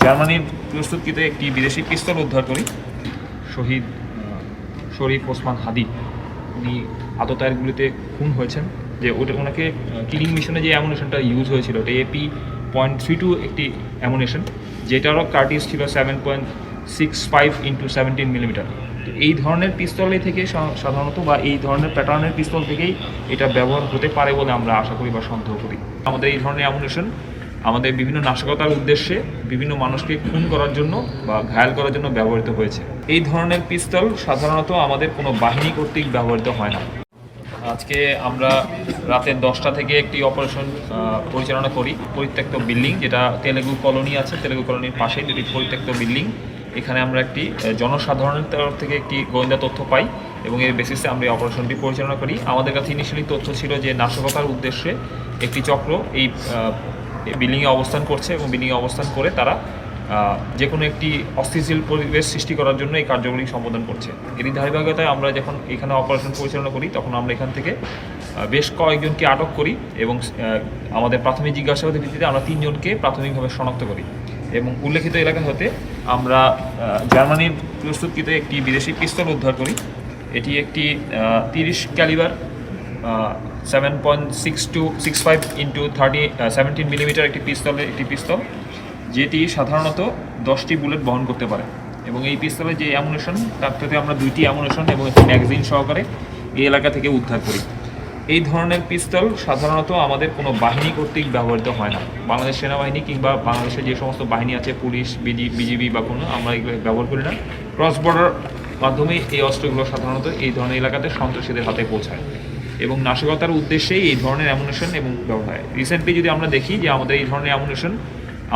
জার্মানির প্রস্তুতকৃত একটি বিদেশি পিস্তল উদ্ধার করি। শহীদ শরীফ ওসমান হাদি উনি আততায়ীরগুলিতে খুন হয়েছেন। যে ওনাকে কিলিং মিশনে যে অ্যামুনেশনটা ইউজ হয়েছিল ওটা AP.32 একটি অ্যামুনেশন, যেটারও কার্টিজ ছিল 7.65 × 17 মিলিমিটার। তো এই ধরনের পিস্তলে থেকে সাধারণত বা এই ধরনের প্যাটার্নের পিস্তল থেকেই এটা ব্যবহার হতে পারে বলে আমরা আশা করি বা সন্দেহ করি। আমাদের এই ধরনের অ্যামুনেশন আমাদের বিভিন্ন নাশকতার উদ্দেশ্যে বিভিন্ন মানুষকে খুন করার জন্য বা ঘায়াল করার জন্য ব্যবহৃত হয়েছে। এই ধরনের পিস্তল সাধারণত আমাদের কোনো বাহিনী কর্তৃক ব্যবহৃত হয় না। আজকে আমরা রাতে 10টা থেকে একটি অপারেশন পরিচালনা করি। পরিত্যক্ত বিল্ডিং, যেটা তেলেগু কলোনি আছে, তেলেগু কলোনির পাশেই দুটি পরিত্যক্ত বিল্ডিং। এখানে আমরা একটি জনসাধারণের তরফ থেকে একটি গোয়েন্দা তথ্য পাই এবং এর বেসিসে আমরা এই অপারেশনটি পরিচালনা করি। আমাদের কাছে ইনিশিয়ালি তথ্য ছিল যে নাশকতার উদ্দেশ্যে একটি চক্র এই বিল্ডিংয়ে অবস্থান করছে এবং বিল্ডিংয়ে অবস্থান করে তারা যে কোনো একটি অস্থিতিশীল পরিবেশ সৃষ্টি করার জন্য এই কার্যগুলি সম্পাদন করছে। এরই ধারাবাহিকতায় আমরা যখন এখানে অপারেশন পরিচালনা করি তখন আমরা এখান থেকে বেশ কয়েকজনকে আটক করি এবং আমাদের প্রাথমিক জিজ্ঞাসাবাদের ভিত্তিতে আমরা 3 জনকে প্রাথমিকভাবে শনাক্ত করি এবং উল্লেখিত এলাকা হতে আমরা জার্মানির প্রস্তুতকৃত একটি বিদেশি পিস্তল উদ্ধার করি। এটি একটি 30 ক্যালিবার 7.65 × 17 মিলিমিটার একটি পিস্তল, যেটি সাধারণত 10টি বুলেট বহন করতে পারে এবং এই পিস্তলের যে অ্যামুনেশন তার থেকে আমরা 2টি অ্যামুনেশন এবং একটি ম্যাগাজিন সহকারে এই এলাকা থেকে উদ্ধার করি। এই ধরনের পিস্তল সাধারণত আমাদের কোনো বাহিনী কর্তৃক ব্যবহৃত হয় না। বাংলাদেশ সেনাবাহিনী কিংবা বাংলাদেশের যে সমস্ত বাহিনী আছে, পুলিশ, বিজিবি বা কোনো, আমরা এগুলো ব্যবহার করি না। ক্রস বর্ডার মাধ্যমে এই অস্ত্রগুলো সাধারণত এই ধরনের এলাকাতে সন্ত্রাসীদের হাতে পৌঁছায় এবং নাশকতার উদ্দেশ্যেই এই ধরনের অ্যামুনেশন এবং ব্যবহার হয়। রিসেন্টলি যদি আমরা দেখি যে আমাদের এই ধরনের অ্যামুনেশন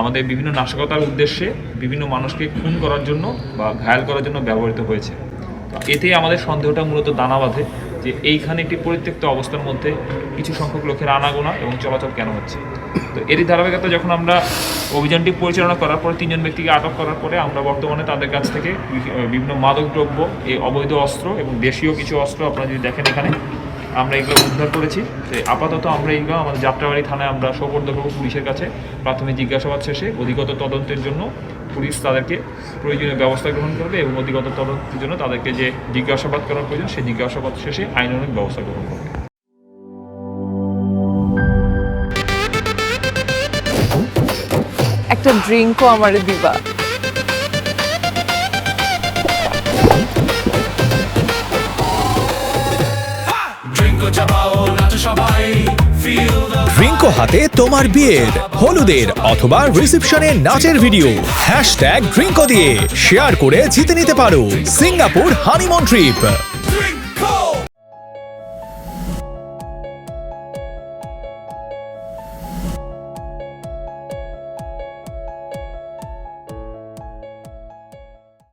আমাদের বিভিন্ন নাশকতার উদ্দেশ্যে বিভিন্ন মানুষকে খুন করার জন্য বা ঘায়াল করার জন্য ব্যবহৃত হয়েছে। এতে আমাদের সন্দেহটা মূলত দানা বাঁধে যে এইখানে একটি পরিত্যক্ত অবস্থার মধ্যে কিছু সংখ্যক লোকের আনাগোনা এবং চলাচল কেন হচ্ছে। তো এরই ধারাবাহিকতা যখন আমরা অভিযানটি পরিচালনা করার পরে 3 জন ব্যক্তিকে আটক করার পরে আমরা বর্তমানে তাদের কাছ থেকে বিভিন্ন মাদকদ্রব্য, এই অবৈধ অস্ত্র এবং দেশীয় কিছু অস্ত্র আপনারা যদি দেখেন এখানে আমরা এগুলো উদ্ধার করেছি। আপাতত আমরা এইগুলো আমাদের যাত্রাবাড়ি থানায় আমরা সোপর্দ করব পুলিশের কাছে। প্রাথমিক জিজ্ঞাসাবাদ শেষে অধিকতর তদন্তের জন্য পুলিশ তাদেরকে প্রয়োজনীয় ব্যবস্থা গ্রহণ করবে এবং অধিকতর তদন্তের জন্য তাদেরকে যে জিজ্ঞাসাবাদ করার প্রয়োজন সেই জিজ্ঞাসাবাদ শেষে আইনানুগ ব্যবস্থা গ্রহণ করবে। একটা ড্রিঙ্কও আমারে দিবা? ড্রিঙ্কো হাতে তোমার বিয়ের, হলুদের অথবা রিসেপশনের নাচের ভিডিও #ড্রিঙ্কো দিয়ে শেয়ার করে জিতে নিতে পারো সিঙ্গাপুর হানিমুন ট্রিপ।